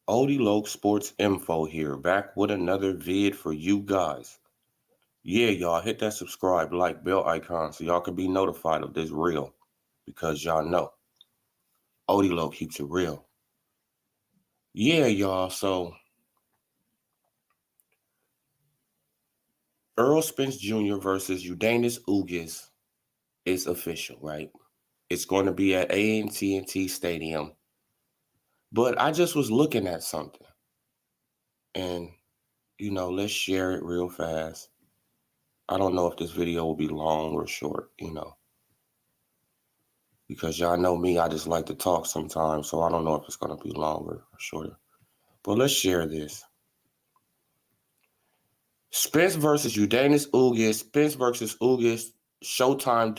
OdeeLoccSportsInfo here, back with another vid for you guys. Yeah, y'all, hit that subscribe, like, bell icon so y'all can be notified of this reel. Because y'all know, OdeeLoc keeps it real. Yeah, y'all, so Earl Spence Jr. versus Ugas is official, right? It's going to be at AT&T Stadium. But I just was looking at something. And, let's share it real fast. I don't know if this video will be long or short, because y'all know me, I just like to talk sometimes, so I don't know if it's going to be longer or shorter. But let's share this. Spence versus Ugas. Spence versus Ugas. Showtime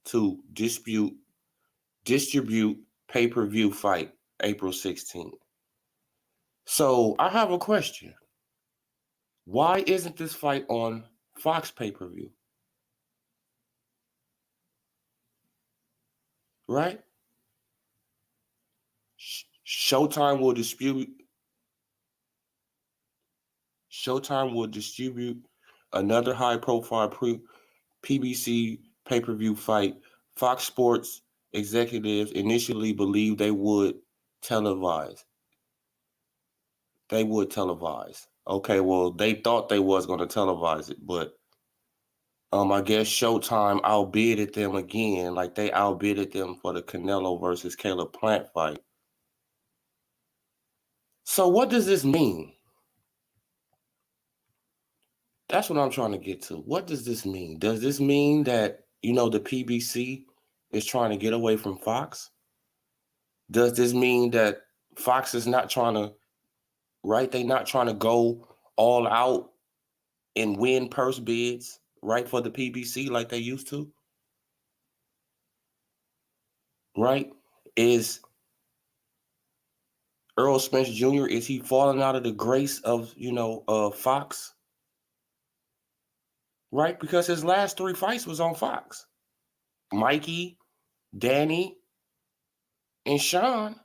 to distribute pay-per-view fight April 16th. So I have a question. Why isn't this fight on Fox pay-per-view? Right? Showtime will distribute another high-profile PBC pay-per-view fight. Fox Sports executives initially believed they would televise. Okay, well, they thought they was going to televise it, but I guess Showtime outbidded them again, like they outbidded them for the Canelo versus Caleb Plant fight. So what does this mean? That's what I'm trying to get to. What does this mean? Does this mean that, the PBC is trying to get away from Fox? Does this mean that Fox is not trying to, right? They're not trying to go all out and win purse bids, right, for the PBC like they used to? Right? Is Earl Spence Jr., is he falling out of the grace of, Fox? Right? Because his last 3 fights was on Fox. Mikey, Danny, and Sean.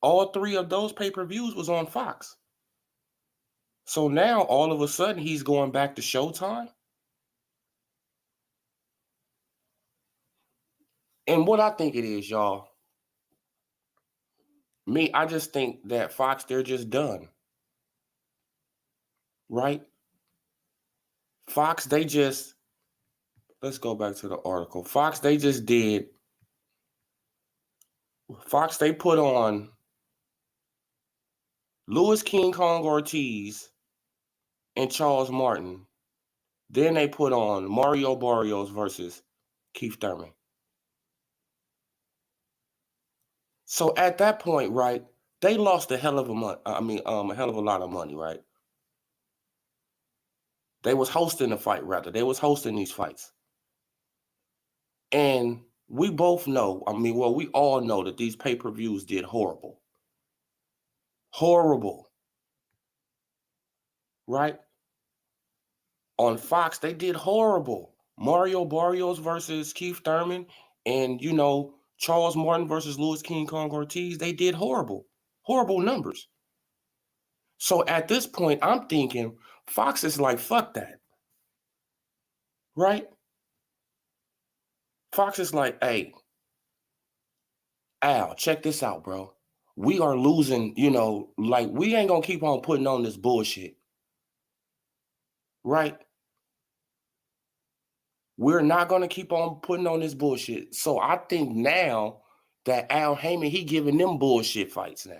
All 3 of those pay-per-views was on Fox. So now, all of a sudden, he's going back to Showtime? And what I think it is, y'all, I just think that Fox, they're just done. Right? Fox, let's go back to the article. Fox, they put on Louis King Kong Ortiz and Charles Martin. Then they put on Mario Barrios versus Keith Thurman. So at that point, right, they lost a hell of a lot of money, right? They was hosting the fight, rather. They was hosting these fights. And we both know, we all know that these pay-per-views did horrible. Horrible. Right? On Fox, they did horrible. Mario Barrios versus Keith Thurman and, Charles Martin versus Louis King Kong Ortiz, they did horrible. Horrible numbers. So at this point, I'm thinking Fox is like, fuck that. Right? Fox is like, hey, Al, check this out, bro. We are losing, we ain't going to keep on putting on this bullshit. Right? We're not going to keep on putting on this bullshit. So I think now that Al Heyman, he giving them bullshit fights now.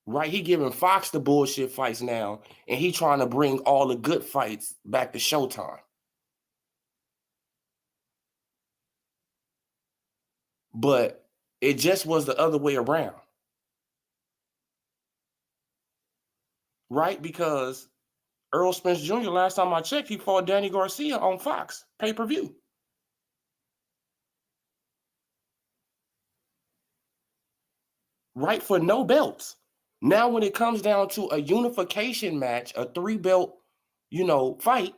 Right? He giving Fox the bullshit fights now, and he trying to bring all the good fights back to Showtime. But it just was the other way around. Right? Because Earl Spence Jr., last time I checked, he fought Danny Garcia on Fox pay-per-view. Right? For no belts. Now, when it comes down to a unification match, a 3-belt, fight,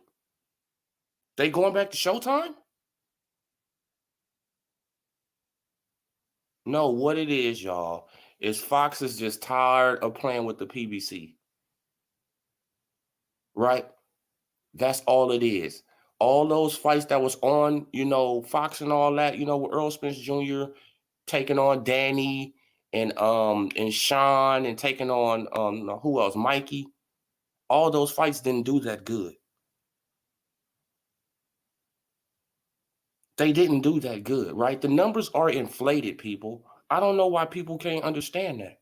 they going back to Showtime? No, what it is, y'all, is Fox is just tired of playing with the PBC, right? That's all it is. All those fights that was on, Fox and all that, with Earl Spence Jr. taking on Danny and Sean and taking on who else? Mikey. All those fights didn't do that good. They didn't do that good, right? The numbers are inflated, people. I don't know why people can't understand that.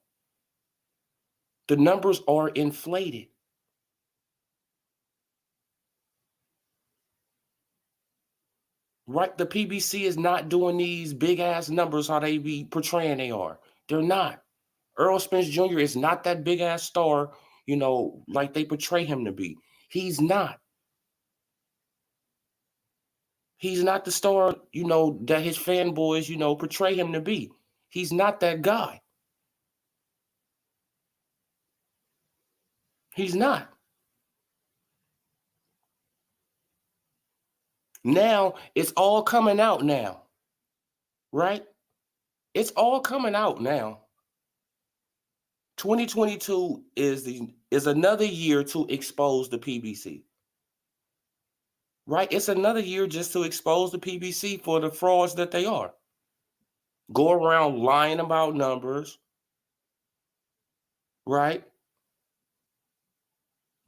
The numbers are inflated. Right? The PBC is not doing these big ass numbers how they be portraying they are. They're not. Earl Spence Jr. is not that big ass star, like they portray him to be. He's not. He's not the star, that his fanboys, portray him to be. He's not that guy. He's not. Now it's all coming out now, right? It's all coming out now. 2022 is another year to expose the PBC. Right? It's another year just to expose the PBC for the frauds that they are. Go around lying about numbers, right?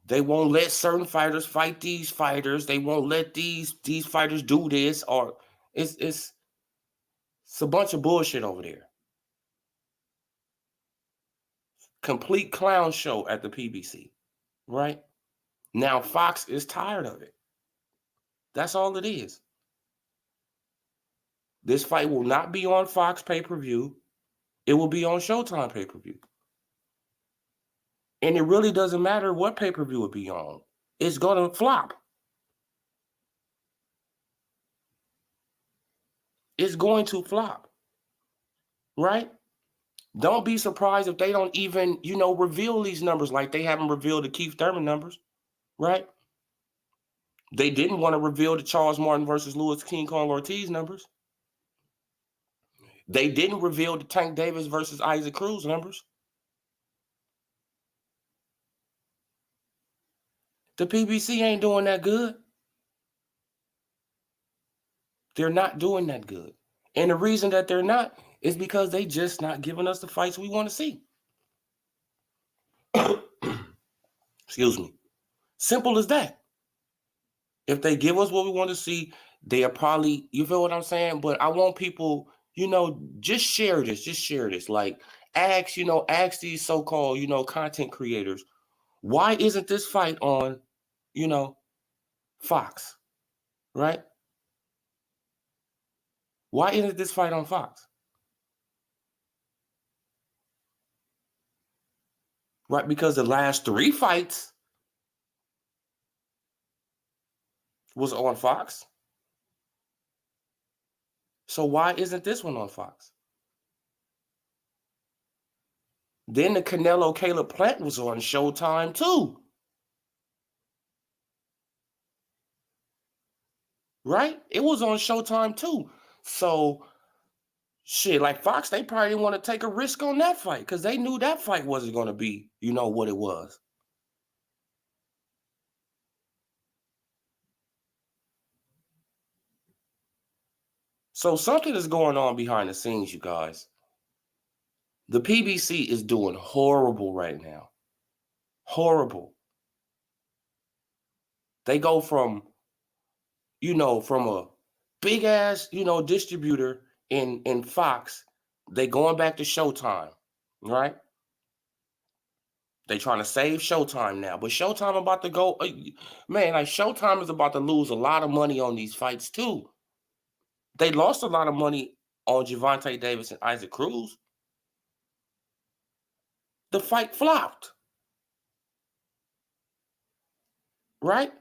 They won't let certain fighters fight these fighters. They won't let these fighters do this, or it's a bunch of bullshit over there. Complete clown show at the PBC, right? Now Fox is tired of it. That's all it is. This fight will not be on Fox pay-per-view. It will be on Showtime pay-per-view. And it really doesn't matter what pay-per-view it be on. It's going to flop. It's going to flop. Right? Don't be surprised if they don't even, reveal these numbers like they haven't revealed the Keith Thurman numbers. Right? They didn't want to reveal the Charles Martin versus Louis King Kong Ortiz numbers. They didn't reveal the Tank Davis versus Isaac Cruz numbers. The PBC ain't doing that good. They're not doing that good. And the reason that they're not is because they just not giving us the fights we want to see. Excuse me. Simple as that. If they give us what we want to see, they'll probably, you feel what I'm saying? But I want people, just share this. Just share this. Like, ask these so-called, content creators, why isn't this fight on, Fox? Right? Why isn't this fight on Fox? Right? Because the last 3 fights was on Fox. So why isn't this one on Fox? Then the Canelo Caleb Plant was on Showtime too. Right? It was on Showtime too. So shit, like Fox, they probably didn't want to take a risk on that fight because they knew that fight wasn't going to be, what it was. So something is going on behind the scenes, you guys. The PBC is doing horrible right now. Horrible. They go from a big ass, distributor in Fox, they going back to Showtime, right? They trying to save Showtime now, but Showtime about to go, man, like Showtime is about to lose a lot of money on these fights too. They lost a lot of money on Gervonta Davis and Isaac Cruz. The fight flopped, right?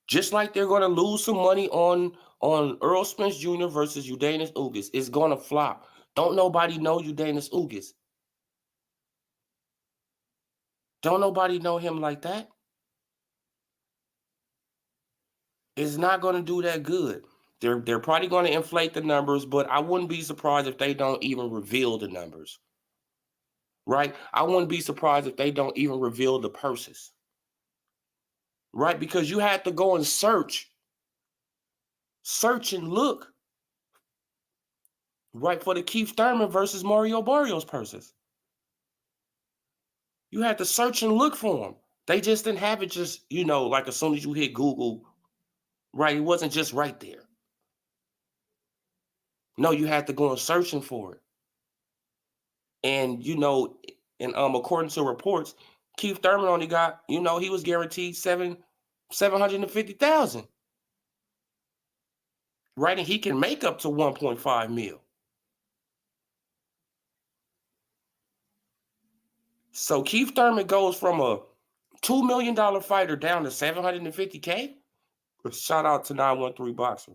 Just like they're going to lose some money on Earl Spence Jr. versus Ugas Ugas. It's going to flop. Don't nobody know Ugas Ugas. Don't nobody know him like that. It's not going to do that good. They're probably going to inflate the numbers, but I wouldn't be surprised if they don't even reveal the numbers. Right? I wouldn't be surprised if they don't even reveal the purses. Right? Because you had to go and search and look, right, for the Keith Thurman versus Mario Barrios purses. You had to search and look for them. They just didn't have it just, like as soon as you hit Google, right? It wasn't just right there. No, you had to go and searching for it. And, and according to reports, Keith Thurman only got, he was guaranteed 750,000. Right? And he can make up to 1.5 mil. So Keith Thurman goes from a $2 million fighter down to $750K. Shout out to 913 Boxer.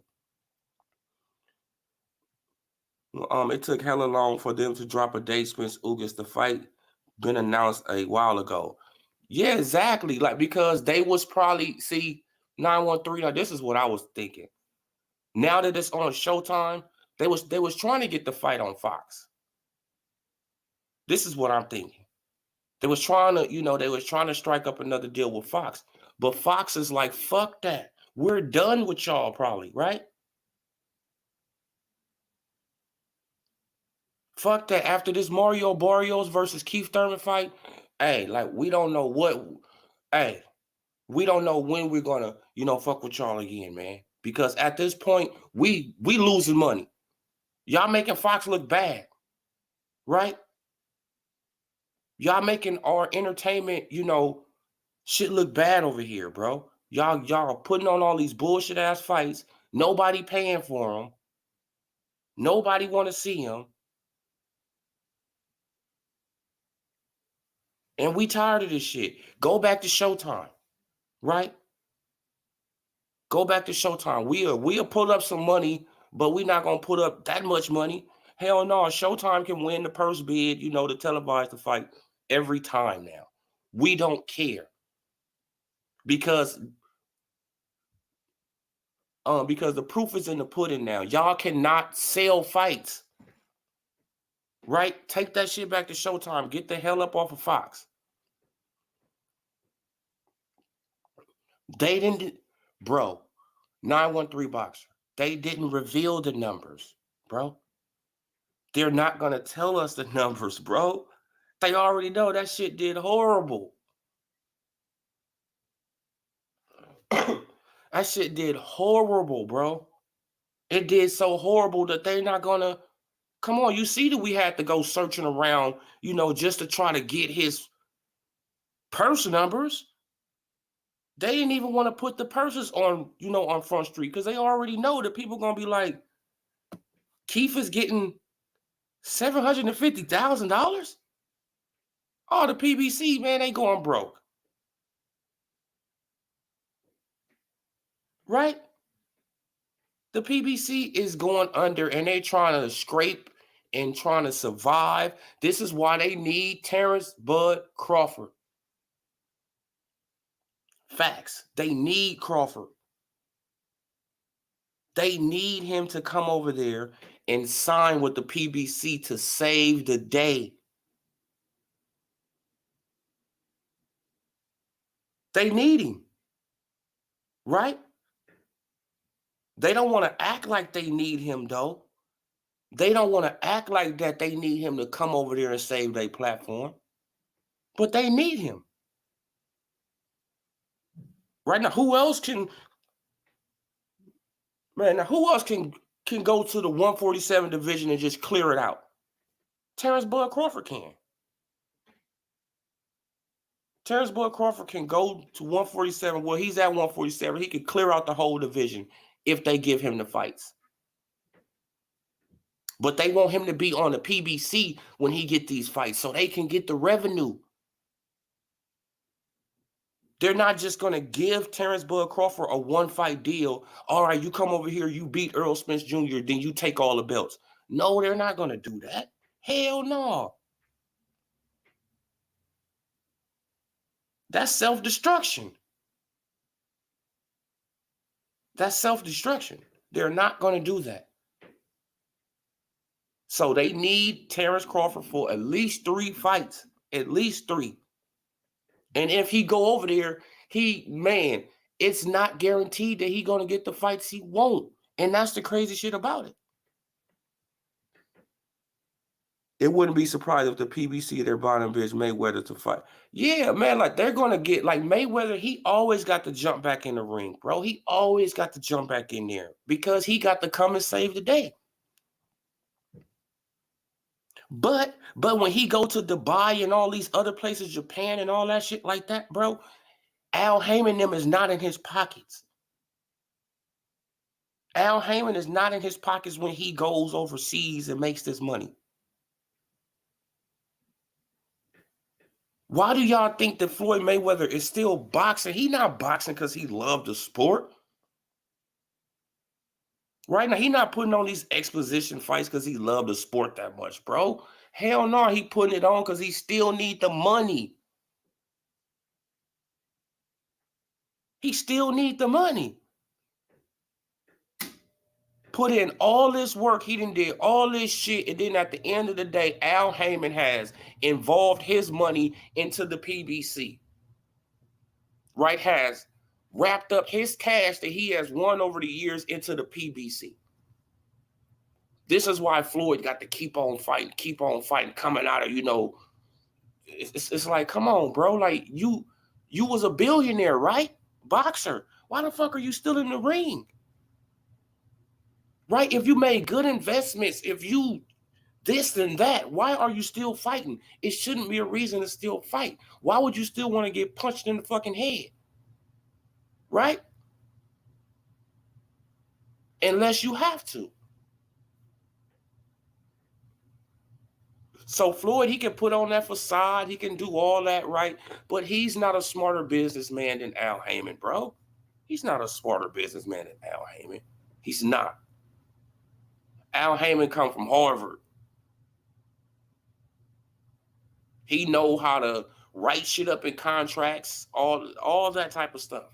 It took hella long for them to drop a date. Spence Ugas, the fight been announced a while ago. Yeah, exactly. Like, because they was probably, 913. Now, this is what I was thinking. Now that it's on Showtime, they was trying to get the fight on Fox. This is what I'm thinking. They was trying to strike up another deal with Fox. But Fox is like, fuck that. We're done with y'all probably, right? Fuck that. After this Mario Barrios versus Keith Thurman fight, we don't know we don't know when we're gonna, fuck with y'all again, man. Because at this point, we losing money. Y'all making Fox look bad, right? Y'all making our entertainment, shit look bad over here, bro. Y'all putting on all these bullshit ass fights. Nobody paying for them. Nobody want to see them. And we tired of this shit. Go back to Showtime, right? Go back to Showtime. We'll put up some money, but we're not gonna put up that much money. Hell no, Showtime can win the purse bid, to televise the fight every time now. We don't care. Because the proof is in the pudding now. Y'all cannot sell fights. Right? Take that shit back to Showtime. Get the hell up off of Fox. They didn't, bro, 913 Boxer. They didn't reveal the numbers, bro. They're not going to tell us the numbers, bro. They already know that shit did horrible. That shit did horrible, bro. It did so horrible that they're not going to, come on, you see that we had to go searching around, just to try to get his purse numbers. They didn't even want to put the purses on, on Front Street, because they already know that people going to be like, Keith is getting $750,000? Oh, the PBC, man, they going broke. Right? The PBC is going under, and they trying to scrape and trying to survive. This is why they need Terrence Bud Crawford. Facts. They need Crawford. They need him to come over there and sign with the PBC to save the day. They need him. Right? They don't want to act like they need him, though. They don't want to act like that they need him to come over there and save their platform. But they need him. Right now, who else can go to the 147 division and just clear it out? Terrence Bud Crawford can. Terrence Bud Crawford can go to 147. Well, he's at 147. He can clear out the whole division if they give him the fights. But they want him to be on the PBC when he get these fights so they can get the revenue. They're not just going to give Terrence Bud Crawford a one-fight deal. All right, you come over here, you beat Earl Spence Jr., then you take all the belts. No, they're not going to do that. Hell no. That's self-destruction. That's self-destruction. They're not going to do that. So they need Terrence Crawford for at least 3 fights. At least 3. And if he go over there, it's not guaranteed that he's going to get the fights he won't. And that's the crazy shit about it. It wouldn't be surprised if the PBC, they're buying bitch Mayweather to fight. Yeah, man, like they're going to get, like Mayweather, he always got to jump back in the ring, bro. He always got to jump back in there because he got to come and save the day. But when he go to Dubai and all these other places, Japan and all that shit like that, bro, Al Heyman them is not in his pockets. Al Heyman is not in his pockets when he goes overseas and makes this money. Why do y'all think that Floyd Mayweather is still boxing? He not boxing because he loved the sport. Right now, he not putting on these exposition fights because he loved the sport that much, bro. Hell no, he putting it on because he still need the money. He still need the money. Put in all this work, he done did all this shit, and then at the end of the day, Al Heyman has involved his money into the PBC. Right, has wrapped up his cash that he has won over the years into the PBC. This is why Floyd got to keep on fighting, coming out of, it's like, come on, bro. Like, you was a billionaire, right? Boxer. Why the fuck are you still in the ring? Right? If you made good investments, if you this and that, why are you still fighting? It shouldn't be a reason to still fight. Why would you still want to get punched in the fucking head? Right? Unless you have to. So Floyd, he can put on that facade, he can do all that, right? But he's not a smarter businessman than Al Heyman, bro. He's not a smarter businessman than Al Heyman. He's not. Al Heyman come from Harvard. He know how to write shit up in contracts, all that type of stuff.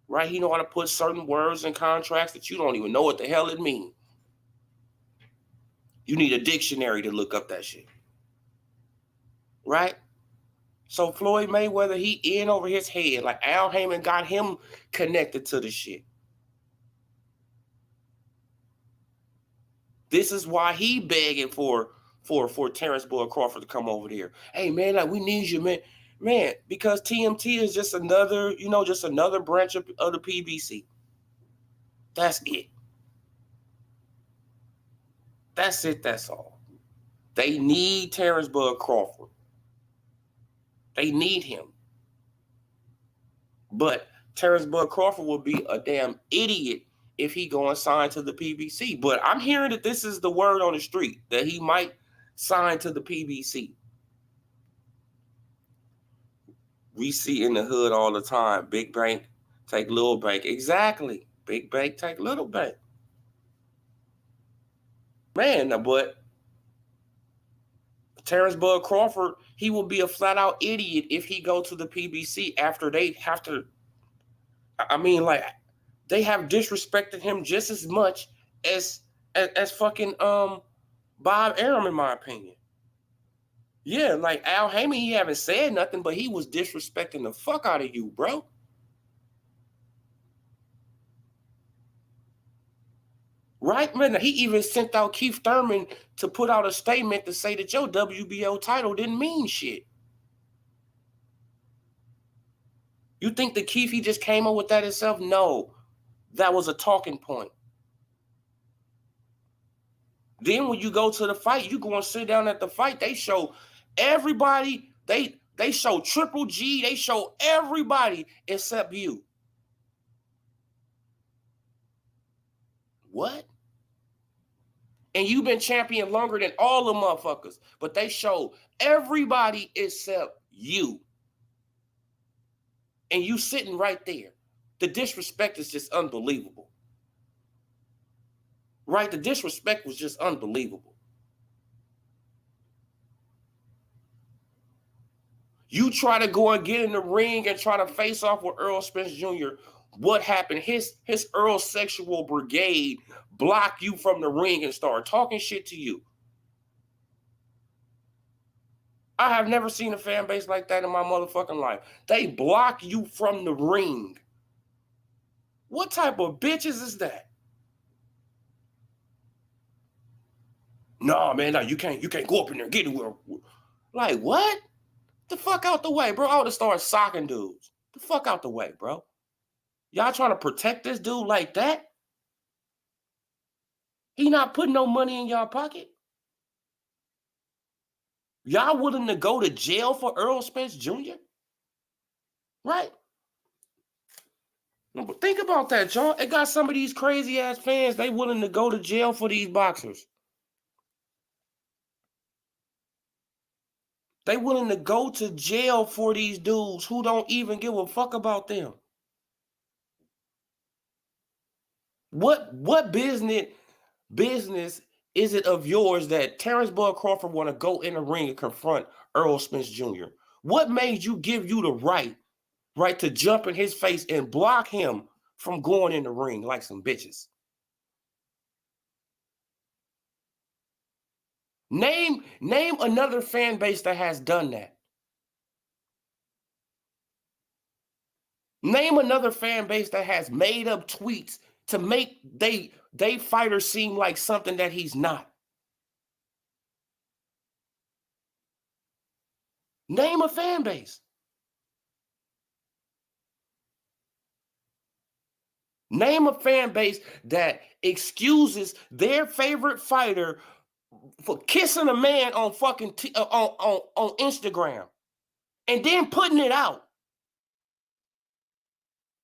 Right? He know how to put certain words in contracts that you don't even know what the hell it means. You need a dictionary to look up that shit. Right? So Floyd Mayweather, he in over his head. Like Al Heyman got him connected to the shit. This is why he begging for Terrence Boyd Crawford to come over there. Hey man, like we need you, man. Man, because TMT is just another, just another branch of the PBC. That's it. That's it, that's all. They need Terrence Boyd Crawford. They need him. But Terrence Boyd Crawford will be a damn idiot if he go and sign to the PBC. But I'm hearing that this is the word on the street, that he might sign to the PBC. We see in the hood all the time, big bank take little bank. Exactly. Big bank take little bank. Man, but Terrence Boyd Crawford, he will be a flat out idiot if he go to the PBC after they have to. I mean, like, they have disrespected him just as much as fucking Bob Arum, in my opinion. Yeah, like Al Heyman, he haven't said nothing, but he was disrespecting the fuck out of you, bro. Right, man? He even sent out Keith Thurman to put out a statement to say that your WBO title didn't mean shit. You think that Keith, he just came up with that himself? No, that was a talking point. Then when you go to the fight, you go and sit down at the fight, they show everybody, they show Triple G, they show everybody except you. What? And you've been champion longer than all the motherfuckers, but they show everybody except you. And you sitting right there. The disrespect is just unbelievable. Right? The disrespect was just unbelievable. You try to go and get in the ring and try to face off with Earl Spence Jr. what happened? His Earl sexual brigade block you from the ring and start talking shit to you. I have never seen a fan base like that in my motherfucking life. They block you from the ring. What type of bitches is that? No, man, no, you can't go up in there and get it. Like, what? The fuck out the way, bro. I would have started socking dudes. The fuck out the way, bro. Y'all trying to protect this dude like that? He not putting no money in y'all pocket? Y'all willing to go to jail for Earl Spence Jr.? Right? No, but think about that, John. It got some of these crazy ass fans, they willing to go to jail for these boxers. They willing to go to jail for these dudes who don't even give a fuck about them. What business is it of yours that Terrence Bud Crawford want to go in the ring and confront Earl Spence Jr.? What made you give you the right to jump in his face and block him from going in the ring like some bitches? Name another fan base that has done that. Name another fan base that has made up tweets to make they fighter seem like something that he's not. Name a fan base. Name a fan base that excuses their favorite fighter for kissing a man on fucking on Instagram and then putting it out.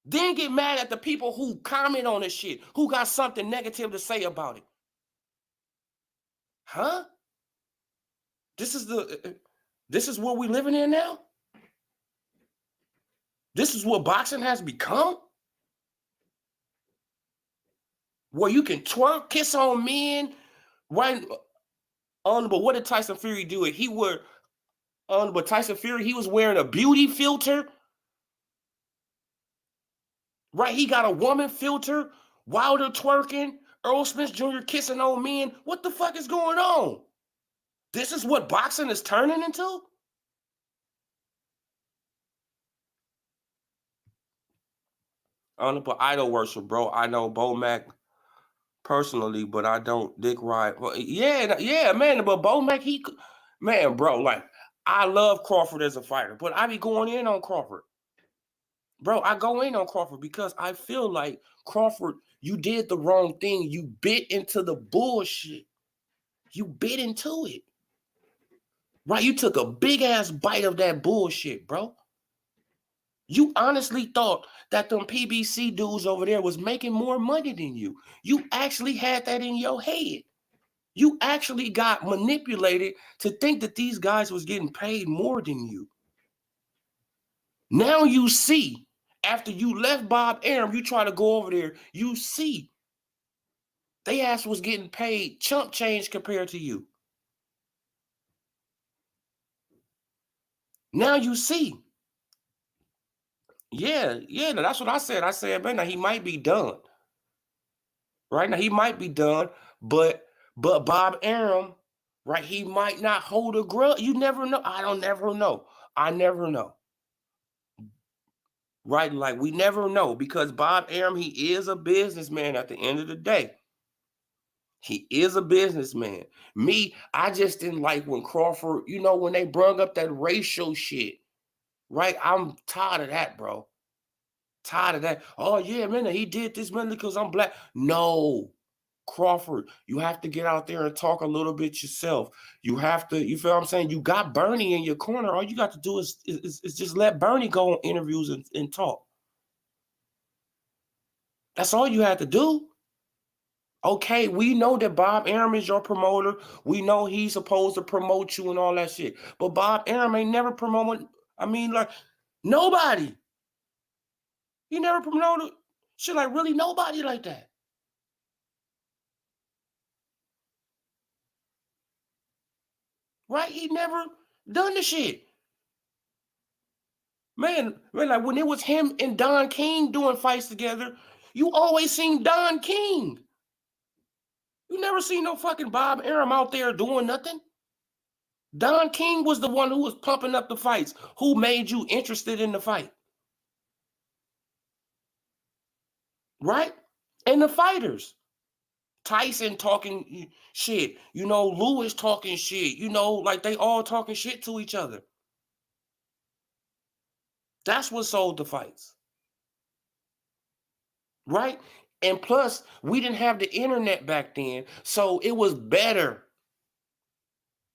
Then get mad at the people who comment on this shit, who got something negative to say about it. Huh? This is what we living in now? This is what boxing has become? Where you can twerk, kiss on men, right? But what did Tyson Fury do? But Tyson Fury, he was wearing a beauty filter. Right? He got a woman filter, Wilder twerking, Earl Spence Jr. kissing on men. What the fuck is going on? This is what boxing is turning into? But idol worship, bro. I know Bo Mac personally, but I don't dick ride. Well, yeah, man. But Bo Mac, man, bro, like, I love Crawford as a fighter, but I be going in on Crawford. Bro, I go in on Crawford because I feel like, Crawford, you did the wrong thing. You bit into the bullshit. You bit into it. Right? You took a big ass bite of that bullshit, bro. You honestly thought that them PBC dudes over there was making more money than you. You actually had that in your head. You actually got manipulated to think that these guys was getting paid more than you. Now you see, after you left Bob Arum, you try to go over there, you see they ass was getting paid chump change compared to you. Now you see. Yeah, that's what I said. I said, man, now he might be done. Right now, he might be done, but Bob Arum, right? He might not hold a grudge. You never know. I never know. I never know. Right? Like, we never know, because Bob Arum, he is a businessman at the end of the day. He is a businessman. Me, I just didn't like when Crawford, when they brung up that racial shit. Right? I'm tired of that, bro. Tired of that. Oh, yeah, man, he did this, man, because I'm black. No. Crawford, you have to get out there and talk a little bit yourself. You have to, you feel what I'm saying? You got Bernie in your corner. All you got to do is just let Bernie go on interviews and talk. That's all you had to do. Okay, we know that Bob Arum is your promoter. We know he's supposed to promote you and all that shit. But Bob Arum ain't never promoted, like, nobody. He never promoted shit, like, really nobody like that. Right? He never done the shit. Man, like when it was him and Don King doing fights together, you always seen Don King. You never seen no fucking Bob Arum out there doing nothing. Don King was the one who was pumping up the fights, who made you interested in the fight. Right? And the fighters. Tyson talking shit. Lewis talking shit. Like they all talking shit to each other. That's what sold the fights. Right? And plus, we didn't have the internet back then, so it was better.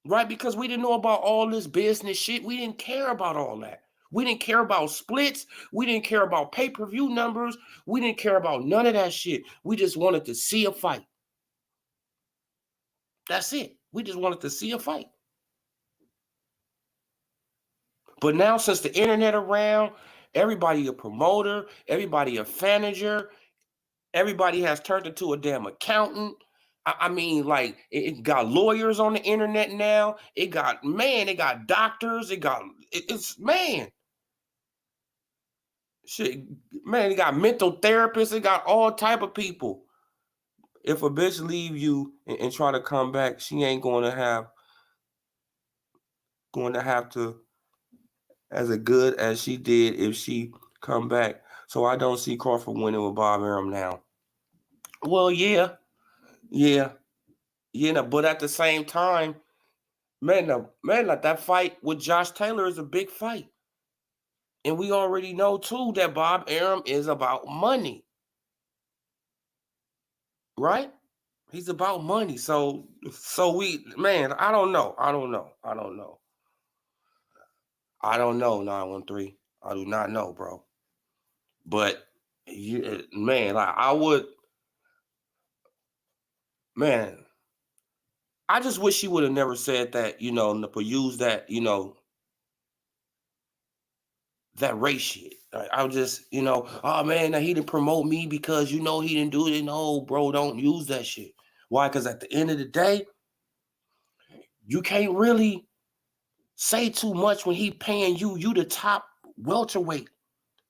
Right? Because we didn't know about all this business shit. We didn't care about all that. We didn't care about splits. We didn't care about pay-per-view numbers. We didn't care about none of that shit. We just wanted to see a fight. That's it. We just wanted to see a fight. But now, since the internet around, everybody a promoter, everybody a manager, everybody has turned into a damn accountant. I mean, like, it got lawyers on the internet now. It got doctors. Man. Shit, man, it got mental therapists. It got all type of people. If a bitch leave you and try to come back, she ain't going to have to as good as she did if she come back. So I don't see Crawford winning with Bob Arum now. Well, yeah. But at the same time, like that fight with Josh Taylor is a big fight. And we already know, too, that Bob Arum is about money. Right? He's about money. So I don't know. I don't know, 913. I do not know, bro. But, like I would, I just wish he would have never said that, used that, that race shit. I was just, oh man, he didn't promote me because he didn't do it. No, bro, don't use that shit. Why? Because at the end of the day, you can't really say too much when he paying you the top welterweight.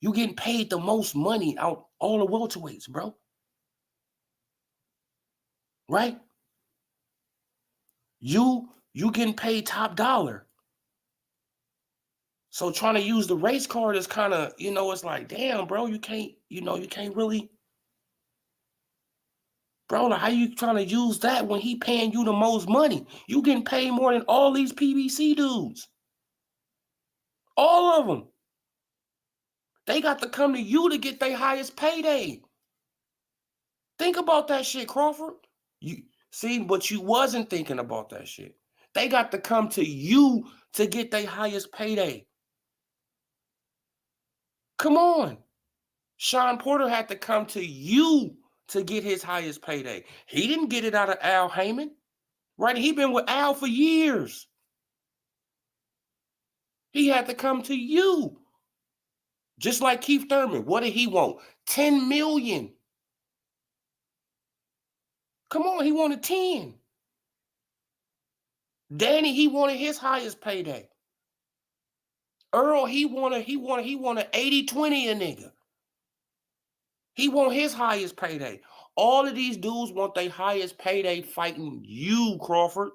You getting paid the most money out all the welterweights, bro. Right? You getting paid top dollar. So trying to use the race card is kind of, it's like, damn, bro, you can't really, bro, like how you trying to use that when he paying you the most money? You getting paid more than all these PBC dudes. All of them. They got to come to you to get their highest payday. Think about that shit, Crawford. You see, but you wasn't thinking about that shit. They got to come to you to get their highest payday. Come on. Sean Porter had to come to you to get his highest payday. He didn't get it out of Al Heyman, right? He been with Al for years. He had to come to you. Just like Keith Thurman. What did he want? $10 million. Come on, he wanted 10. Danny, he wanted his highest payday. Earl, he wanted 80-20 a nigga. He want his highest payday. All of these dudes want their highest payday fighting you, Crawford.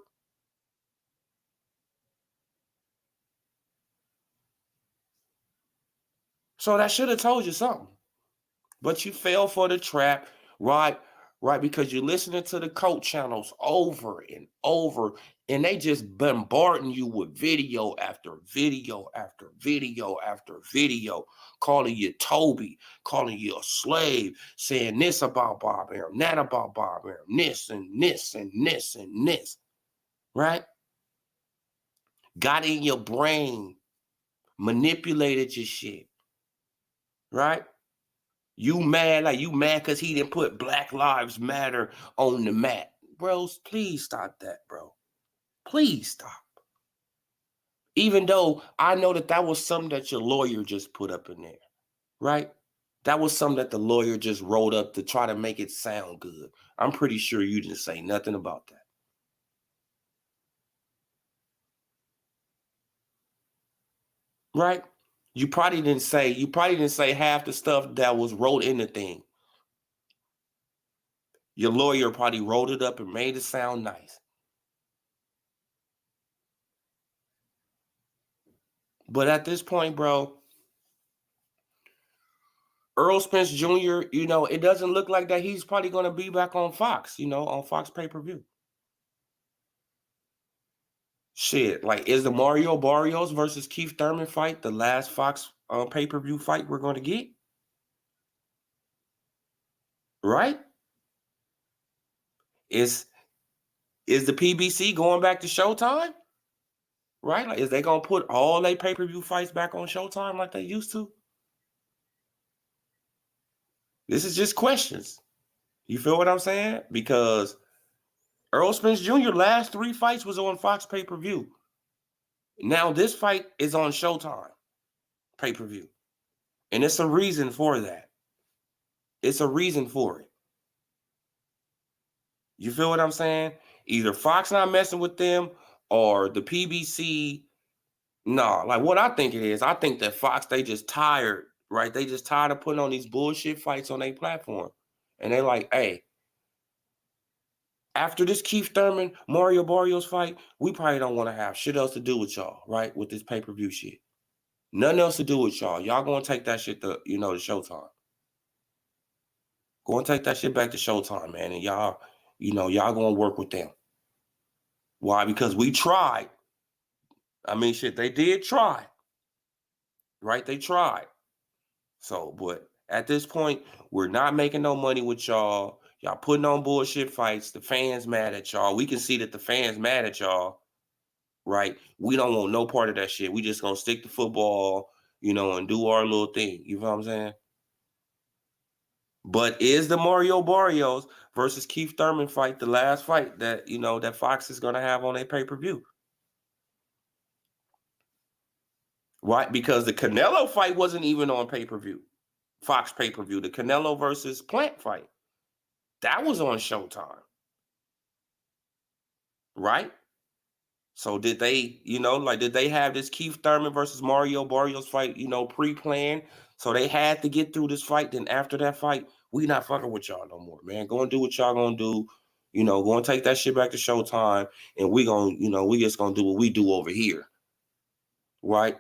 So that should have told you something. But you fell for the trap, right? Right, because you're listening to the coach channels over and over, and they just bombarding you with video after video after video after video, calling you Toby, calling you a slave, saying this about Bob Arum, that about Bob Arum, this and this and this and this, right? Got in your brain, manipulated your shit, right? You mad because he didn't put Black Lives Matter on the mat. Bros, please stop that, bro. Please stop. Even though I know that was something that your lawyer just put up in there, right? That was something that the lawyer just wrote up to try to make it sound good. I'm pretty sure you didn't say nothing about that. Right? You probably didn't say half the stuff that was wrote in the thing. Your lawyer probably wrote it up and made it sound nice. But at this point, bro, Earl Spence Jr., it doesn't look like that he's probably going to be back on Fox, on Fox pay-per-view. Shit, like, is the Mario Barrios versus Keith Thurman fight the last Fox pay-per-view fight we're going to get? Right? Is the PBC going back to Showtime? Right? Like, is they going to put all their pay-per-view fights back on Showtime like they used to? This is just questions. You feel what I'm saying? Because Earl Spence Jr. last 3 fights was on Fox pay-per-view. Now this fight is on Showtime pay-per-view. And it's a reason for that. It's a reason for it. You feel what I'm saying? Either Fox not messing with them or the PBC. Nah, like what I think it is, I think that Fox, they just tired, right? They just tired of putting on these bullshit fights on their platform. And they like, hey, after this Keith Thurman, Mario Barrios fight, we probably don't want to have shit else to do with y'all, right? With this pay-per-view shit. Nothing else to do with y'all. Y'all gonna take that shit to, to Showtime. Go and take that shit back to Showtime, man. And y'all gonna work with them. Why? Because we tried. I mean, shit, they did try. Right? They tried. So, but at this point, we're not making no money with y'all. Y'all putting on bullshit fights. The fans mad at y'all. We can see that the fans mad at y'all. Right? We don't want no part of that shit. We just gonna stick to football, and do our little thing. You know what I'm saying? But is the Mario Barrios versus Keith Thurman fight the last fight that, that Fox is gonna have on a pay-per-view? Right? Because the Canelo fight wasn't even on pay-per-view. Fox pay-per-view. The Canelo versus Plant fight. That was on Showtime. Right? So did they, did they have this Keith Thurman versus Mario Barrios fight, pre-planned? So they had to get through this fight. Then after that fight, we not fucking with y'all no more, man. Go and do what y'all gonna do. Go and take that shit back to Showtime. And we gonna, we just gonna do what we do over here. Right?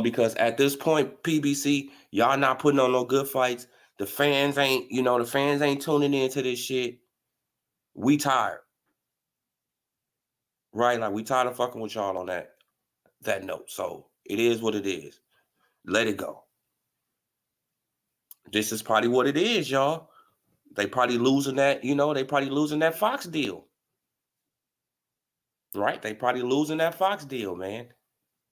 Because at this point, PBC, y'all not putting on no good fights. The fans ain't tuning into this shit. We tired. Right? Like, we tired of fucking with y'all on that note. So it is what it is. Let it go. This is probably what it is, y'all. They probably losing that Fox deal. Right? They probably losing that Fox deal, man.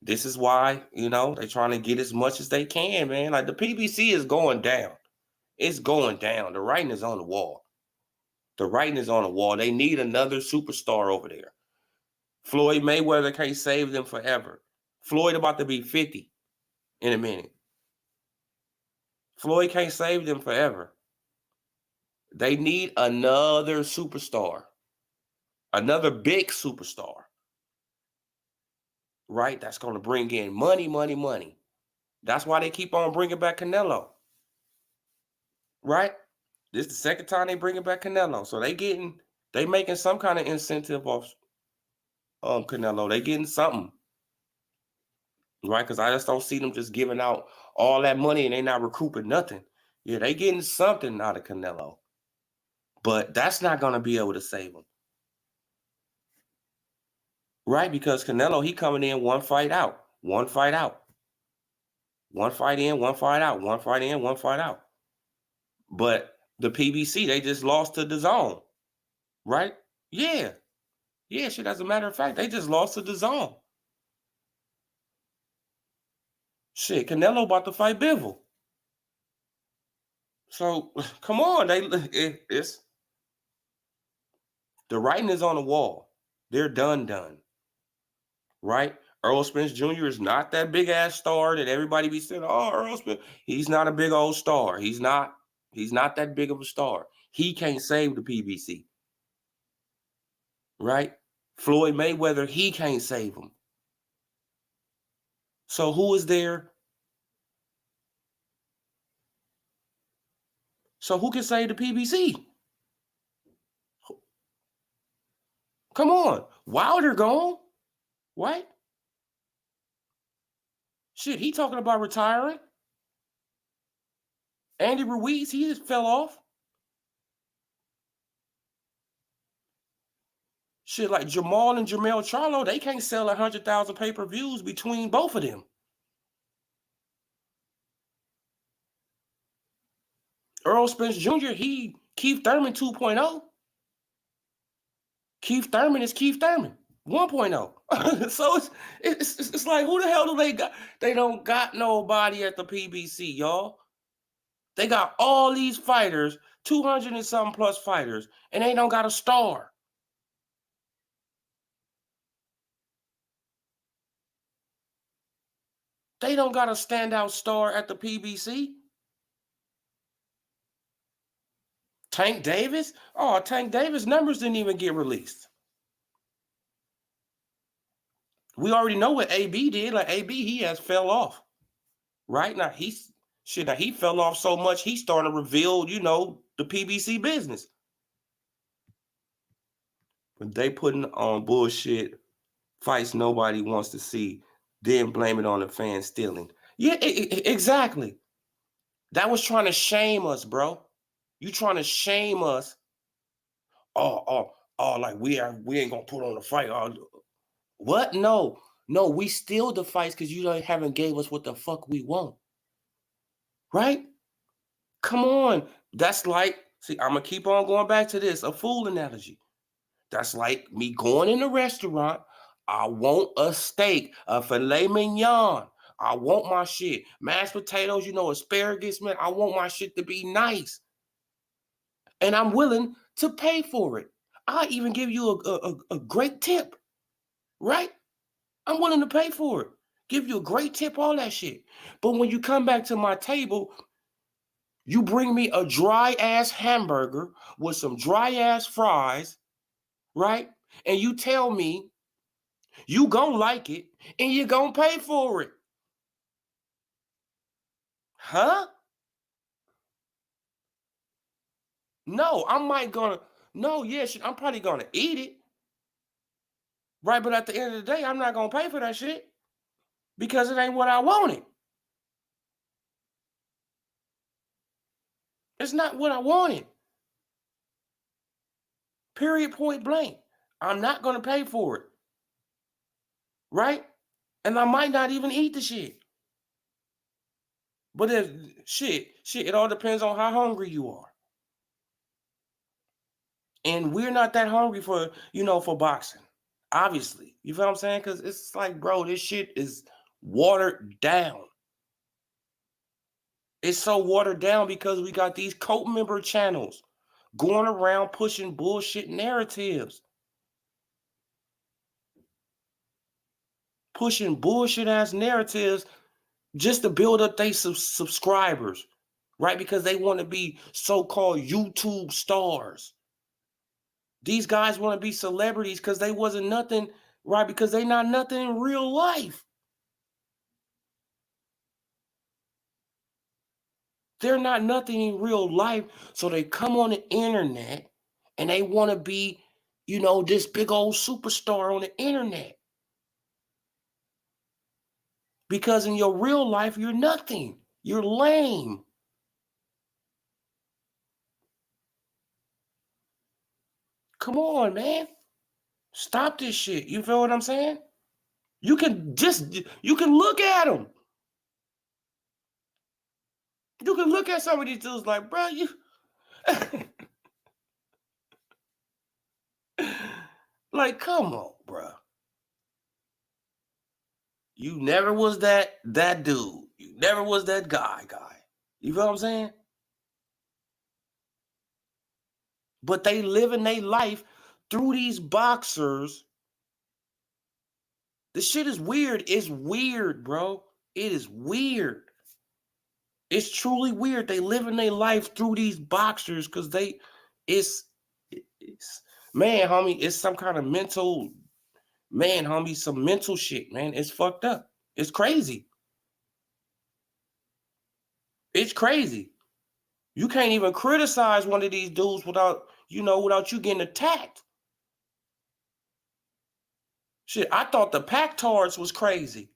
This is why, they trying to get as much as they can, man. Like, the PBC is going down. It's going down. The writing is on the wall. The writing is on the wall. They need another superstar over there. Floyd Mayweather can't save them forever. Floyd about to be 50 in a minute. Floyd can't save them forever. They need another superstar. Another big superstar. Right? That's going to bring in money, money, money. That's why they keep on bringing back Canelo. Right? This is the second time they bringing back Canelo. So they making some kind of incentive off Canelo. They getting something. Right? Because I just don't see them just giving out all that money and they not recouping nothing. Yeah, they getting something out of Canelo. But that's not going to be able to save them. Right? Because Canelo, he coming in one fight out. One fight out. One fight in, one fight out. One fight in, one fight out. But the PBC, they just lost to DAZN. Right? Yeah. Yeah, shit, as a matter of fact, they just lost to DAZN. Shit, Canelo about to fight Bivol. So, come on. It's the writing is on the wall. They're done. Right? Earl Spence Jr. is not that big ass star that everybody be saying, oh, Earl Spence. He's not a big old star. He's not that big of a star. He can't save the PBC. Right? Floyd Mayweather, he can't save him. So who is there? So who can save the PBC? Come on. Wilder gone, right? Shit, he talking about retiring. Andy Ruiz, he just fell off. Shit, like Jamal and Jermell Charlo, they can't sell 100,000 pay-per-views between both of them. Earl Spence Jr., Keith Thurman 2.0. Keith Thurman is Keith Thurman 1.0. So it's like, who the hell do they got? They don't got nobody at the PBC, y'all. They got all these fighters, 200 and something plus fighters, and they don't got a star. They don't got a standout star at the PBC. Tank Davis? Oh, Tank Davis numbers didn't even get released. We already know what AB did. Like AB, he has fell off. Right now, he fell off so much, he's starting to reveal, the PBC business. But they putting on bullshit fights nobody wants to see, then blame it on the fans stealing. Yeah, exactly. That was trying to shame us, bro. You trying to shame us. Like we ain't gonna put on a fight. What? No, we steal the fights because you haven't gave us what the fuck we want. Right? Come on. That's like, see, I'm gonna keep on going back to this, a food analogy. That's like me going in a restaurant. I want a steak, a filet mignon. I want my shit. Mashed potatoes, asparagus, man. I want my shit to be nice. And I'm willing to pay for it. I even give you a great tip, right? I'm willing to pay for it. Give you a great tip, all that shit. But when you come back to my table, you bring me a dry-ass hamburger with some dry-ass fries, right? And you tell me you gonna like it and you gonna pay for it. Huh? No, I'm probably gonna eat it. Right, but at the end of the day, I'm not gonna pay for that shit because it ain't what I wanted. It's not what I wanted. Period, point blank. I'm not gonna pay for it. Right? And I might not even eat the shit. But it all depends on how hungry you are. And we're not that hungry for boxing. Obviously. You feel what I'm saying? Because it's like, bro, this shit is watered down. It's so watered down because we got these cult member channels going around pushing bullshit narratives. Pushing bullshit ass narratives just to build up their subscribers, right? Because they want to be so-called YouTube stars. These guys want to be celebrities because they wasn't nothing, right? Because they not nothing in real life. They're not nothing in real life. So they come on the internet and they want to be, this big old superstar on the internet. Because in your real life, you're nothing. You're lame. Come on, man. Stop this shit. You feel what I'm saying? You can look at them. You can look at some of these dudes like, bro, you like, come on, bro. You never was that dude. You never was that guy. You feel what I'm saying? But they living their life through these boxers. The shit is weird. It's weird, bro. It is weird. It's truly weird. They living their life through these boxers because it's man, homie, it's some kind of mental Man, homie, some mental shit, man. It's fucked up. It's crazy. It's crazy. You can't even criticize one of these dudes without you getting attacked. Shit, I thought the Pac-Tards was crazy.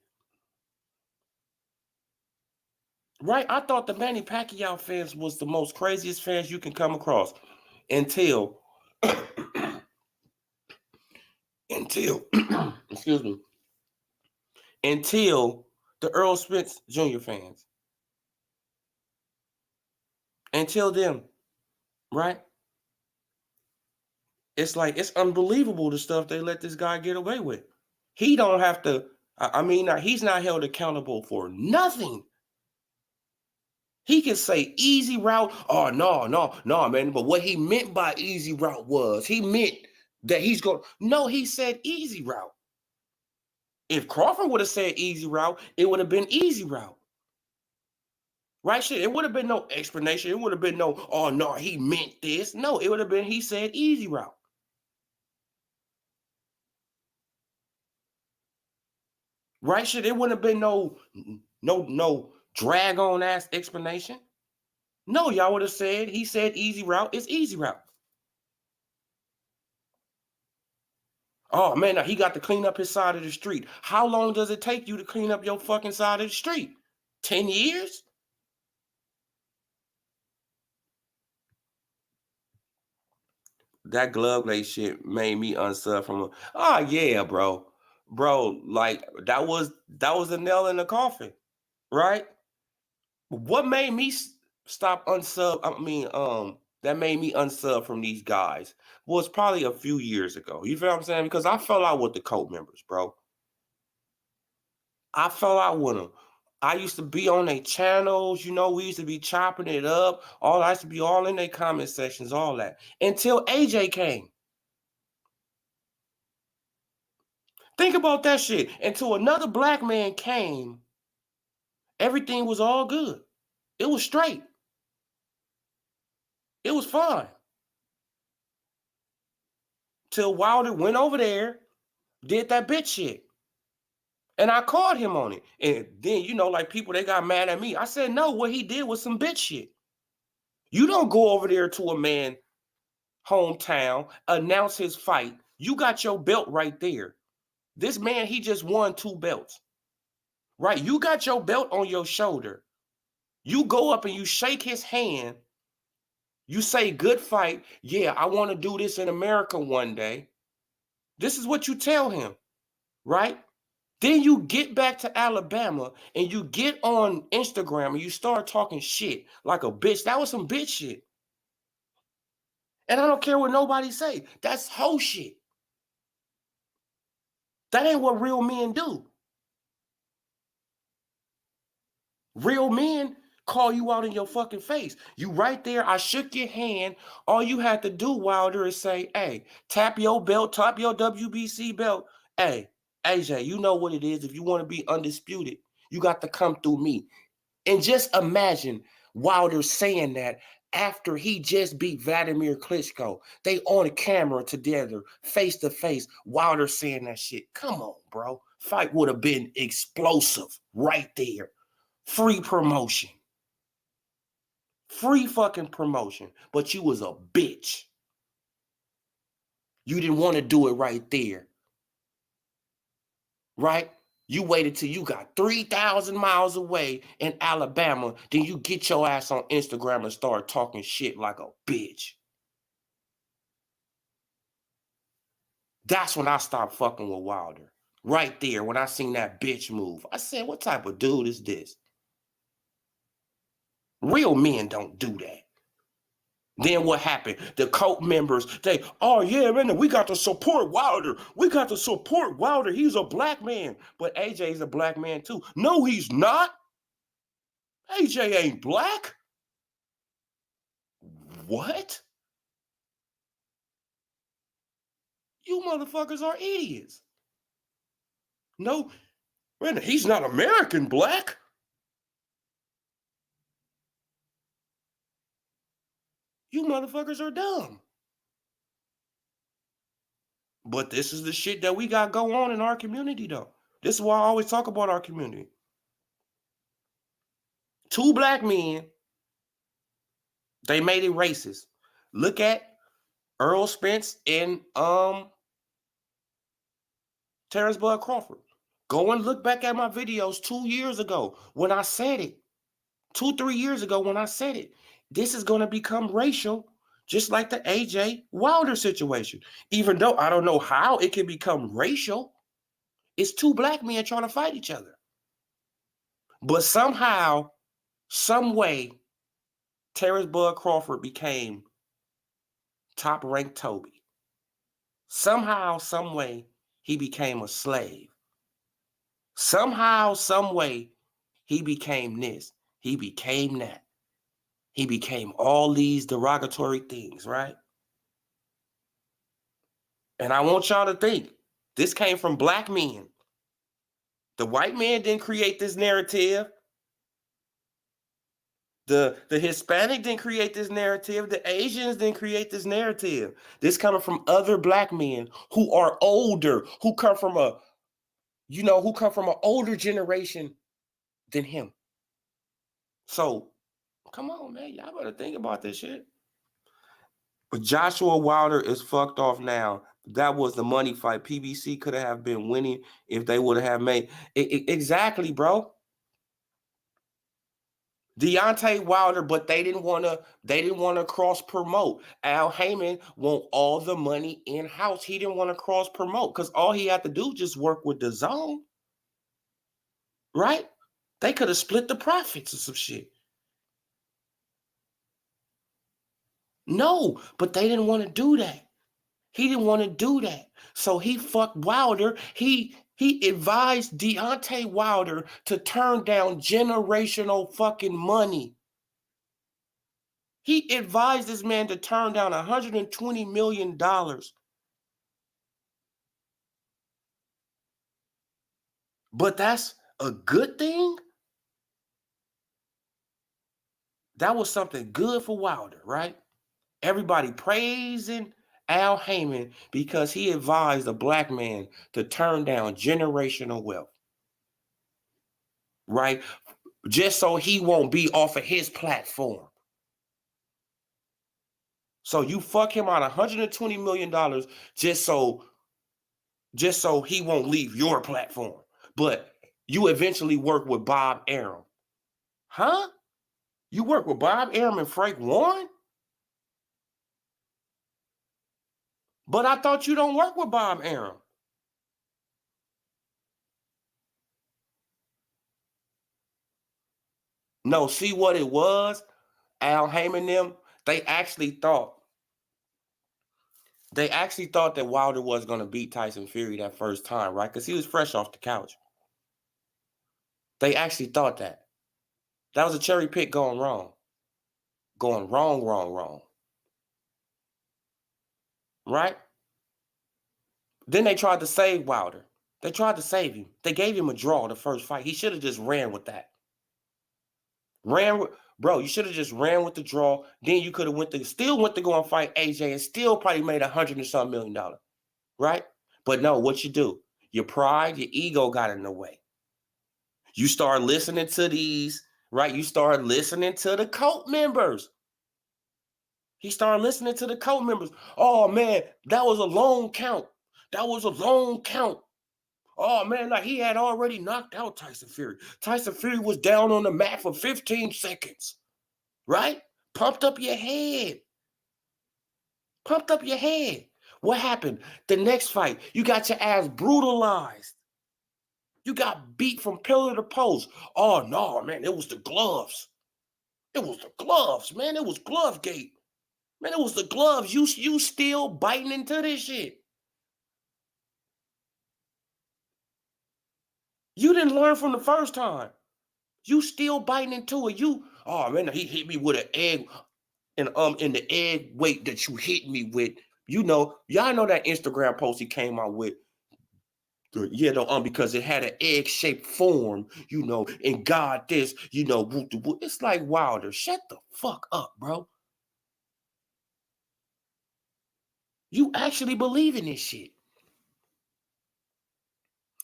Right? I thought the Manny Pacquiao fans was the most craziest fans you can come across until excuse me, until the Earl Spence Jr. fans. Until them, right? It's like, it's unbelievable the stuff they let this guy get away with. He don't have to, he's not held accountable for nothing. He can say easy route. Oh, no, man. But what he meant by easy route was, he meant that he's going, no, he said easy route. If Crawford would have said easy route, it would have been easy route. Right? Shit, it would have been no explanation. It would have been no, oh, no, he meant this. No, it would have been, he said easy route. Right? Shit, it wouldn't have been no drag on ass explanation. No, y'all would have said, he said easy route. It's easy route. Oh man, now he got to clean up his side of the street. How long does it take you to clean up your fucking side of the street? 10 years? That glove lace shit made me unsub from him. Oh yeah, bro. Bro, like that was a nail in the coffin, right? What made me stop unsub? That made me unsub from these guys was probably a few years ago. You feel what I'm saying? Because I fell out with the cult members, bro. I fell out with them. I used to be on their channels, we used to be chopping it up. I used to be all in their comment sections, all that. Until AJ came. Think about that shit. Until another black man came, everything was all good. It was straight. It was fine. Till Wilder went over there, did that bitch shit. And I called him on it. And then, like people, they got mad at me. I said, no, what he did was some bitch shit. You don't go over there to a man hometown, announce his fight. You got your belt right there. This man, he just won 2 belts. Right? You got your belt on your shoulder. You go up and you shake his hand. You say, good fight. Yeah, I want to do this in America one day. This is what you tell him, right? Then you get back to Alabama and you get on Instagram and you start talking shit like a bitch. That was some bitch shit. And I don't care what nobody say. That's hoe shit. That ain't what real men do. Real men call you out in your fucking face. You right there. I shook your hand. All you had to do, Wilder, is say, hey, tap your belt, tap your WBC belt. Hey, AJ, you know what it is. If you want to be undisputed, you got to come through me. And just imagine Wilder saying that after he just beat Vladimir Klitschko. They on camera together, face to face. Wilder saying that shit. Come on, bro. Fight would have been explosive right there. Free promotion. Free fucking promotion. But you was a bitch. You didn't want to do it right there. Right? You waited till you got 3,000 miles away in Alabama, then you get your ass on Instagram and start talking shit like a bitch. That's when I stopped fucking with Wilder. Right there, when I seen that bitch move. I said, what type of dude is this? Real men don't do that. Then what happened? The cult members, oh yeah, man, we got to support Wilder. We got to support Wilder. He's a black man. But AJ's a black man too. No, he's not. AJ ain't black. What? You motherfuckers are idiots. No, man, he's not American black. You motherfuckers are dumb. But this is the shit that we got go on in our community, though. This is why I always talk about our community. 2 black men, they made it racist. Look at Earl Spence and Terrence Bud Crawford. Go and look back at my videos 2 years ago when I said it. 2-3 years ago when I said it. This is going to become racial, just like the AJ Wilder situation. Even though I don't know how it can become racial, it's 2 black men trying to fight each other. But somehow, some way, Terrence Bud Crawford became top-ranked Toby. Somehow, some way, he became a slave. Somehow, some way, he became this. He became that. He became all these derogatory things, right? And I want y'all to think, this came from black men. The white man didn't create this narrative. The Hispanic didn't create this narrative. The Asians didn't create this narrative. This coming from other black men who are older, who come from an older generation than him. So, come on, man. Y'all better think about this shit. But Joshua Wilder is fucked off now. That was the money fight. PBC could have been winning if they would have made it. Exactly, bro. Deontay Wilder, but they didn't want to cross promote. Al Heyman want all the money in-house. He didn't want to cross promote because all he had to do just work with the zone. Right? They could have split the profits or some shit. No, but they didn't want to do that. He didn't want to do that. So he fucked Wilder. He advised Deontay Wilder to turn down generational fucking money. He advised this man to turn down $120 million. But that's a good thing? That was something good for Wilder, right? Everybody praising Al Heyman because he advised a black man to turn down generational wealth. Right? Just so he won't be off of his platform. So you fuck him out $120 million just so he won't leave your platform. But you eventually work with Bob Arum. Huh? You work with Bob Arum and Frank Warren? But I thought you don't work with Bob Arum. No, see what it was? Al Heyman them, they actually thought that Wilder was going to beat Tyson Fury that first time, right? Because he was fresh off the couch. They actually thought that. That was a cherry pick going wrong. Going wrong. Right? Then they tried to save Wilder. They tried to save him. They gave him a draw the first fight. He should have just ran with that. You should have just ran with the draw. Then you could have still went to go and fight AJ and still probably made $100 and something million. Right? But no, what you do? Your pride, your ego got in the way. You start listening to these, right? You start listening to the cult members. He started listening to the cult members. Oh, man, that was a long count. Oh, man, like he had already knocked out Tyson Fury. Tyson Fury was down on the mat for 15 seconds, right? Pumped up your head. What happened? The next fight, you got your ass brutalized. You got beat from pillar to post. Oh, no, man, it was the gloves. Man. It was glove gate. Man, it was the gloves. You still biting into this shit. You didn't learn from the first time. You still biting into it. Oh man, he hit me with an egg and in the egg weight that you hit me with. Y'all know that Instagram post he came out with. Because it had an egg-shaped form, and God this, it's like Wilder. Shut the fuck up, bro. You actually believe in this shit.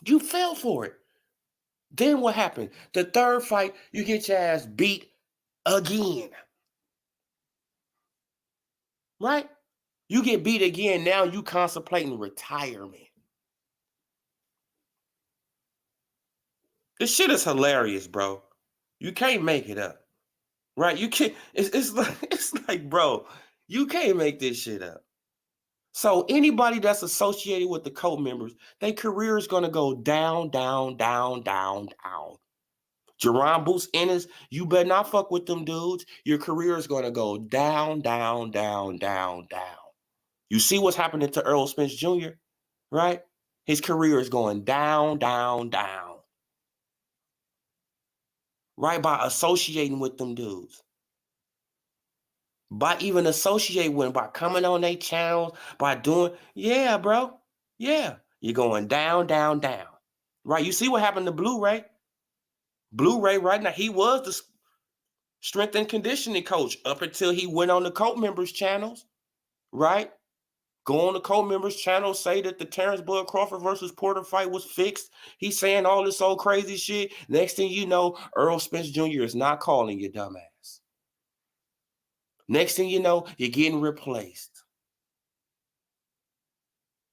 You fell for it. Then what happened? The third fight, you get your ass beat again. Right? You get beat again. Now you contemplating retirement. This shit is hilarious, bro. You can't make it up. Right? You can't. It's like, bro, you can't make this shit up. So anybody that's associated with the cult members, their career is gonna go down, down, down, down, down. Jerron Boots Ennis, you better not fuck with them dudes. Your career is gonna go down, down, down, down, down. You see what's happening to Earl Spence Jr., right? His career is going down, down, down. Right? By associating with them dudes. By even associating with them, by coming on their channels, by doing, yeah, bro. Yeah. You're going down, down, down. Right? You see what happened to Blu-ray? Blu-ray right now, he was the strength and conditioning coach up until he went on the cult members channels, right? Go on the cult members channel, say that the Terrence Bud Crawford versus Porter fight was fixed. He's saying all this old crazy shit. Next thing you know, Earl Spence Jr. is not calling you dumbass. Next thing you know, you're getting replaced.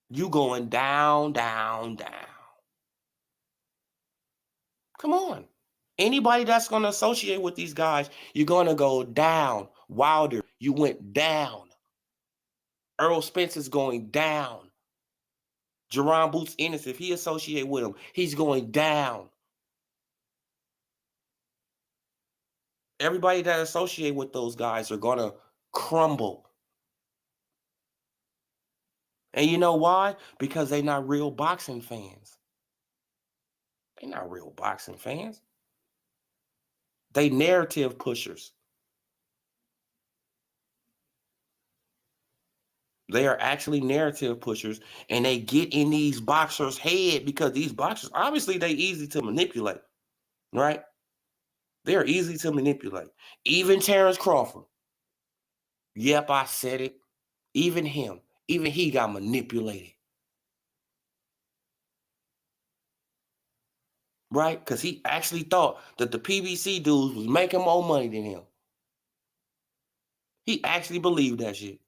You going down, down, down. Come on. Anybody that's going to associate with these guys, you're going to go down. Wilder, you went down. Earl Spence is going down. Jerron Boots Ennis, if he associate with him, he's going down. Everybody that associate with those guys are going to crumble. And you know why? Because they're not real boxing fans. They're not real boxing fans. They narrative pushers. They are actually narrative pushers, and they get in these boxers' head because these boxers, obviously, they're easy to manipulate, right? They're easy to manipulate. Even Terrence Crawford. Yep, I said it. Even him. Even he got manipulated. Right? Because he actually thought that the PBC dudes was making more money than him. He actually believed that shit.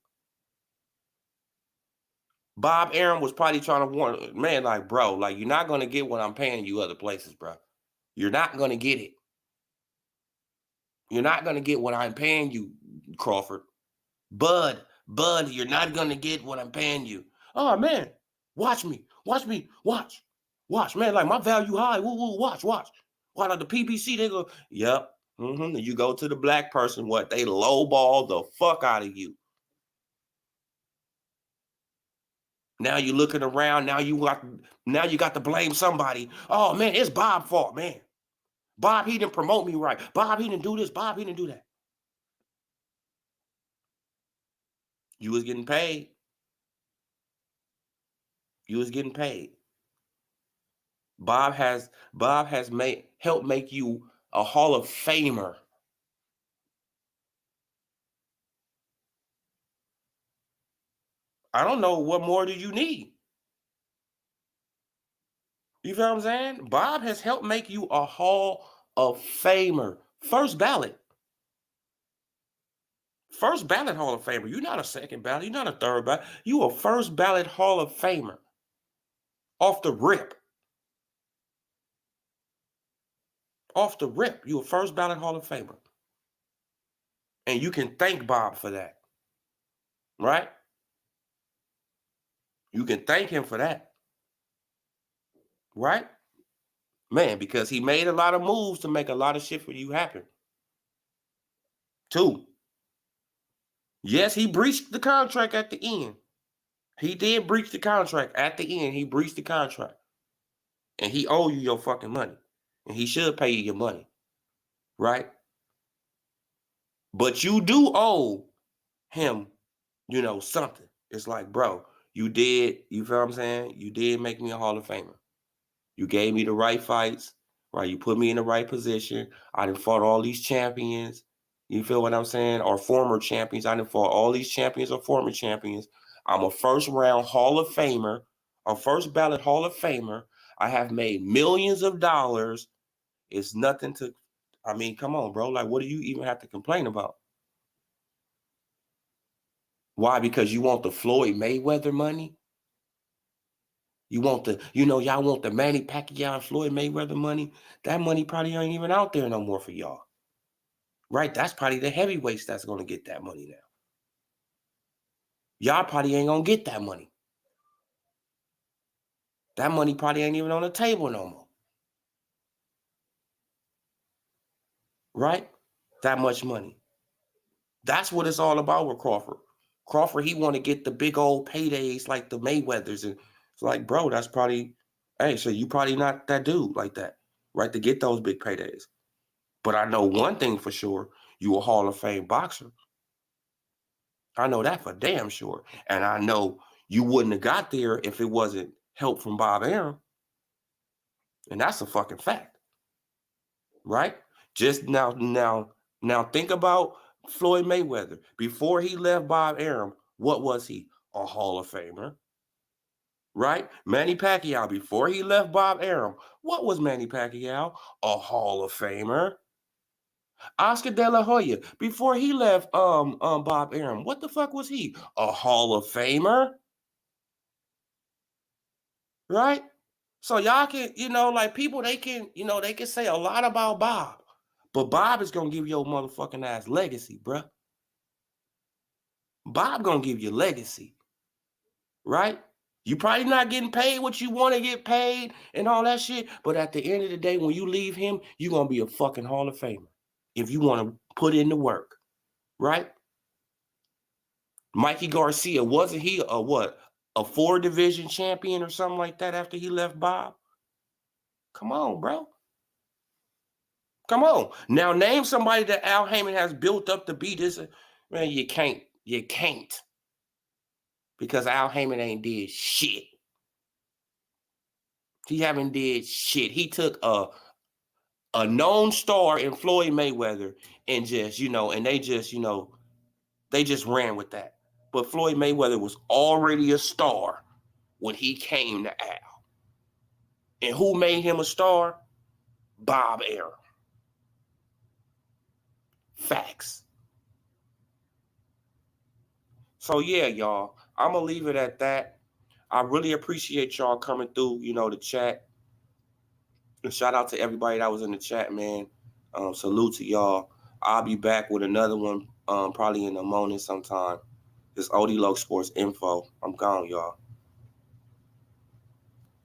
Bob Arum was probably trying to warn, man, like, bro, like, you're not going to get what I'm paying you other places, bro. You're not going to get it. You're not going to get what I'm paying you, Crawford. Bud, you're not going to get what I'm paying you. Oh, man, watch me, watch. Watch, man, like, my value high. Woo, watch. Why like the PBC, they go, yep. You go to the black person, what? They lowball the fuck out of you. Now you're looking around. Now you got to blame somebody. Oh man, it's Bob's fault, man. Bob, he didn't promote me right. Bob, he didn't do this. Bob, he didn't do that. You was getting paid. You was getting paid. Bob has helped make you a Hall of Famer. I don't know what more do you need. You feel what I'm saying? Bob has helped make you a Hall of Famer. First ballot. First ballot Hall of Famer. You're not a second ballot. You're not a third ballot. You a first ballot Hall of Famer. Off the rip. Off the rip. You a first ballot Hall of Famer. And you can thank Bob for that. Right? You can thank him for that. Right? Man, because he made a lot of moves to make a lot of shit for you happen. 2. Yes, he breached the contract at the end. He did breach the contract. At the end, he breached the contract. And he owe you your fucking money. And he should pay you your money. Right? But you do owe him, something. It's like, bro, you feel what I'm saying? You did make me a Hall of Famer. You gave me the right fights, right? You put me in the right position. I done fought all these champions. You feel what I'm saying? Or former champions. I done fought all these champions or former champions. I'm a first round Hall of Famer, a first ballot Hall of Famer. I have made millions of dollars. It's nothing to, I mean, come on, bro. Like, what do you even have to complain about? Why? Because you want the Floyd Mayweather money? You want the, y'all want the Manny Pacquiao and Floyd Mayweather money? That money probably ain't even out there no more for y'all. Right? That's probably the heavyweights that's going to get that money now. Y'all probably ain't going to get that money. That money probably ain't even on the table no more. Right? That much money. That's what it's all about with Crawford. Crawford, he want to get the big old paydays like the Mayweathers. And it's like, bro, that's probably, hey, so you probably not that dude like that, right, to get those big paydays. But I know one thing for sure, you a Hall of Fame boxer. I know that for damn sure. And I know you wouldn't have got there if it wasn't help from Bob Arum. And that's a fucking fact. Right? Just now think about Floyd Mayweather. Before he left Bob Arum, what was he? A Hall of Famer. Right? Manny Pacquiao, before he left Bob Arum, what was Manny Pacquiao? A Hall of Famer. Oscar De La Hoya, before he left Bob Arum, what the fuck was he? A Hall of Famer. Right? So y'all can, like people, they can say a lot about Bob, but Bob is gonna give your motherfucking ass legacy, bruh. Bob gonna give you legacy, right? You probably not getting paid what you want to get paid and all that shit, but at the end of the day, when you leave him, you're gonna be a fucking Hall of Famer if you want to put in the work, right? Mikey Garcia, wasn't he a 4-division champion or something like that after he left Bob? Come on, bro. Come on. Now name somebody that Al Heyman has built up to be this. Man, you can't. You can't. Because Al Heyman ain't did shit. He haven't did shit. He took a known star in Floyd Mayweather and just, and they just ran with that. But Floyd Mayweather was already a star when he came to Al. And who made him a star? Bob Arum. Facts. So yeah, y'all, I'm going to leave it at that. I really appreciate y'all coming through, the chat. And shout out to everybody that was in the chat, man. Salute to y'all. I'll be back with another one probably in the morning sometime. It's OdeeLoccSportsInfo. I'm gone, y'all.